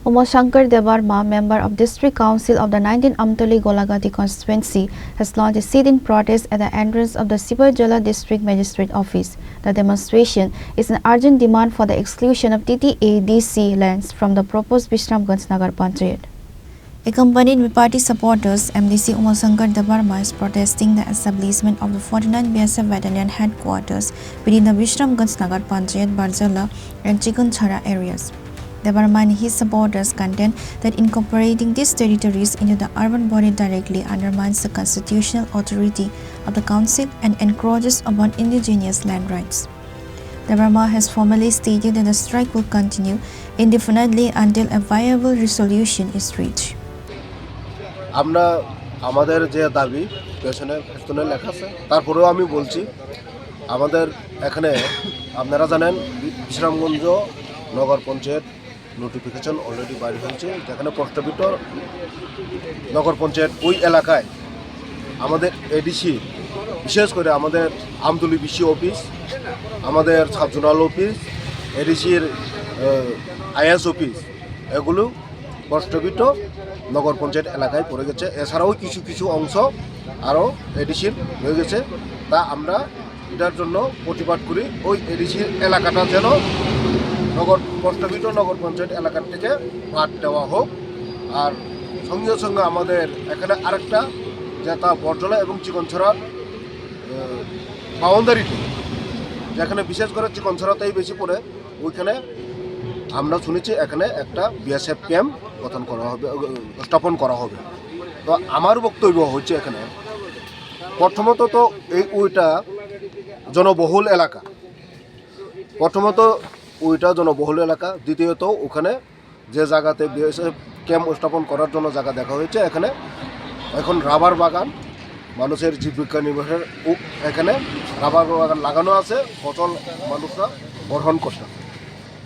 Uma Shankar Devarma, member of District Council of the 19 Amtoli Golagati constituency, has launched a sit-in protest at the entrance of the Sipajala District Magistrate Office. The demonstration is an urgent demand for the exclusion of TTA-DC lands from the proposed Vishramganj Nagar Panchayat. Accompanied by party supporters, MDC Uma Shankar Devarma is protesting the establishment of the 49 BSF battalion headquarters within the Vishramganj Nagar Panchayat, Barjala and Chikanchara areas. Devarma and his supporters contend that incorporating these territories into the urban body directly undermines the constitutional authority of the council and encroaches upon indigenous land rights. Devarma has formally stated that the strike will continue indefinitely until a viable resolution is reached. আমরা আমাদের যে দাবি পেছনে লেখা আছে তারপরেও আমি বলছি আমাদের এখানে আপনারা জানেন বিশ্রামগঞ্জ নগর পঞ্চায়েত নোটিফিকেশন অলরেডি বাইরে হয়েছে যেখানে প্রস্তাবিত নগর পঞ্চায়েত ওই এলাকায় আমাদের এডিসি বিশেষ করে আমাদের আমতলী বিসি অফিস আমাদের সাব জোনাল অফিস এডিসির আইএস অফিস এগুলো প্রস্তাবিত নগর পঞ্চায়েত এলাকায় পড়ে গেছে। এছাড়াও কিছু কিছু অংশ আরও এডিসির হয়ে গেছে। তা আমরা এটার জন্য প্রতিবাদ করি ওই এডিসির এলাকাটা যেন প্রস্তাবিত নগর পঞ্চায়েত এলাকার থেকে বাদ দেওয়া হোক। আর সঙ্গে সঙ্গে আমাদের এখানে আরেকটা যেটা বরজলা এবং চিকনছড়ার বাউন্ডারিতে যেখানে বিশেষ করে চিকনছড়াতেই বেশি পড়ে ওইখানে আমরা শুনেছি এখানে একটা বিএসএফ ক্যাম্প গঠন করা হবে স্থাপন করা হবে। তো আমার বক্তব্য হচ্ছে এখানে প্রথমত তো ওইটা জনবহুল এলাকা দ্বিতীয়ত ওখানে যে জায়গাতে বিএসএফ ক্যাম্প স্থাপন করার জন্য জায়গা দেখা হয়েছে এখানে এখন রাবার বাগান মানুষের জীবিকা নির্বাহের এখানে রাবার বাগান লাগানো আছে ফসল মানুষরা গ্রহণ করতে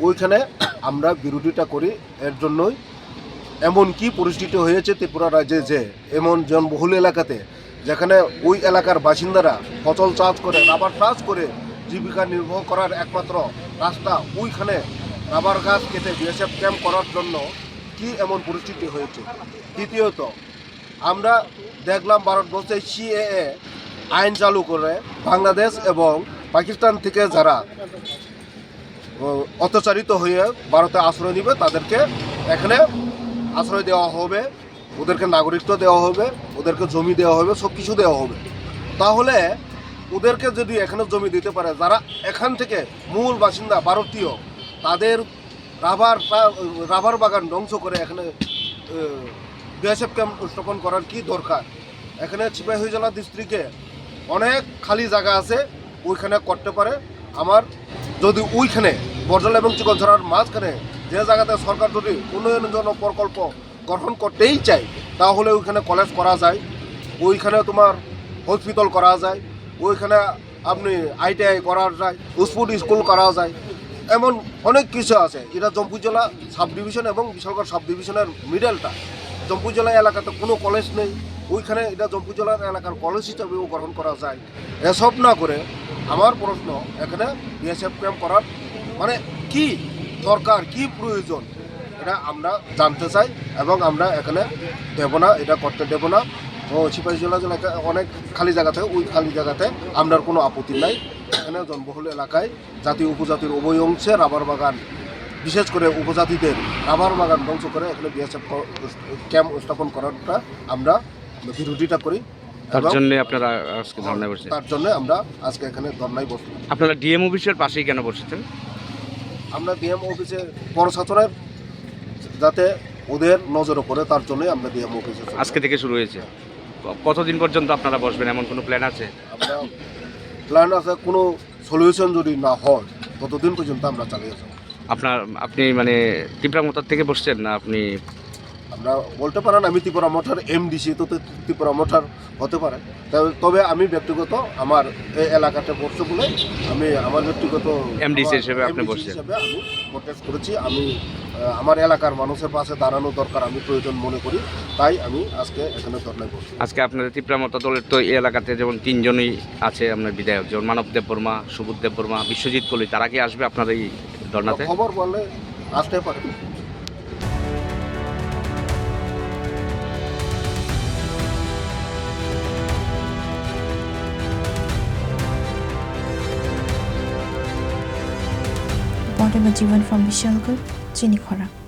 ওইখানে আমরা বিরোধিতা করি। এর জন্যই এমন কি পরিস্থিতি হয়েছে ত্রিপুরা রাজ্যে যে এমন জনবহুল এলাকাতে যেখানে ওই এলাকার বাসিন্দারা ফসল চাষ করে রাবার চাষ করে জীবিকা নির্বাহ করার একমাত্র রাস্তা ওইখানে রাবার গাছ কেটে বিএসএফ ক্যাম্প করার জন্য কি এমন পরিস্থিতি হয়েছে। তৃতীয়ত আমরা দেখলাম ভারতবর্ষে সিএএ আইন চালু করে বাংলাদেশ এবং পাকিস্তান থেকে যারা অত্যাচারিত হয়ে ভারতে আশ্রয় নেবে তাদেরকে এখানে আশ্রয় দেওয়া হবে, ওদেরকে নাগরিকত্ব দেওয়া হবে, ওদেরকে জমি দেওয়া হবে, সব কিছু দেওয়া হবে। তাহলে ওদেরকে যদি এখানে জমি দিতে পারে যারা এখান থেকে মূল বাসিন্দা ভারতীয় তাদের রাবার বাগান ধ্বংস করে এখানে বিএসএফ ক্যাম্প স্থাপন করার কি দরকার? এখানে সিপাহীজলা ডিস্ট্রিক্টে অনেক খালি জায়গা আছে ওইখানে করতে পারে। আমার যদি ওইখানে বরজলা এবং চিকনছড়ার মাঝখানে যে জায়গাতে সরকার যদি উন্নয়নের জন্য প্রকল্প গঠন করতেই চায় তাহলে ওইখানে কলেজ করা যায়, ওইখানে তোমার হসপিটাল করা যায়, ওইখানে আপনি আইটিআই করা যায়, স্কুল করা যায়, এমন অনেক কিছু আছে। এটা জম্পুজলা সাব ডিভিশন এবং বিশালগড় সাব ডিভিশনের মিডলটা জম্পুজলা এলাকাতে কোনো কলেজ নেই, ওইখানে এটা জম্পুজলার এলাকার কলেজ হিসাবেও গ্রহণ করা যায়। এসব না করে আমার প্রশ্ন এখানে বিএসএফ ক্যাম্প করার মানে কি দরকার, কি প্রয়োজন এটা আমরা জানতে চাই এবং আমরা এখানে দেব না, এটা করতে দেব না। ও সিপাহীজলা এলাকায় অনেক খালি জায়গা থাকে, ওই খালি জায়গাতে আপনার কোনো আপত্তি নাই। এখানে জনবহুল এলাকায় জাতি উপজাতির উভয় অংশে রাবার বাগান বিশেষ করে উপজাতিদের রাবার বাগান ধ্বংস করে এখানে বিএসএফ ক্যাম্প স্থাপন করাটা আমরা বিরোধিতা করি। তার জন্য আপনারা আজকে ধর্নায় বসেছেন? তার জন্য আমরা আজকে এখানে ধর্নায় বসছি। আপনারা ডিএম অফিসের পাশেই কেন বসেছেন? আমরা ডিএম অফিসে প্রশাসনের যাতে ওদের নজরে পড়ে তার জন্যই আমরা ডিএম অফিসে আজকে থেকে শুরু হয়েছে। কতদিন পর্যন্ত আপনারা বসবেন এমন কোনো প্ল্যান আছে? আমরা প্ল্যান আছে, কোনো সলিউশন যদি না হয় ততদিন পর্যন্ত আমরা চালিয়ে যাব। আপনি মানে ত্রিপুরা মোটর থেকে বসছেন না? আমরা বলতে পারেন আমি ত্রিপুরা মোটর এমডিসি, তো ত্রিপুরা মোটর হতে পারে, তবে আমি ব্যক্তিগত আমার এই এলাকাতে বসছে বলে আমি আমার ব্যক্তিগত এমডিসি হিসেবে আপনি বসছেন। আমি প্রোটেস্ট করেছি। আমি আমার এলাকার মানুষের পাশে দাঁড়ানো দরকার আমি প্রয়োজন মনে করি, তাই আমি আজকে এখানে ধর্নায় বসছি। আজকে আপনাদের ত্রিপুরা মোটর দলের তো এই এলাকাতে যেমন তিনজনই আছে আপনার বিধায়ক, যেমন মানব দেববর্মা, সুবোধ দেববর্মা, বিশ্বজিৎ কলি, তারা কি আসবে আপনার এই ধর্নাতে? খবর বললে আসতে পারে। reported by Jivan from Vishalgarh, Chinikhara.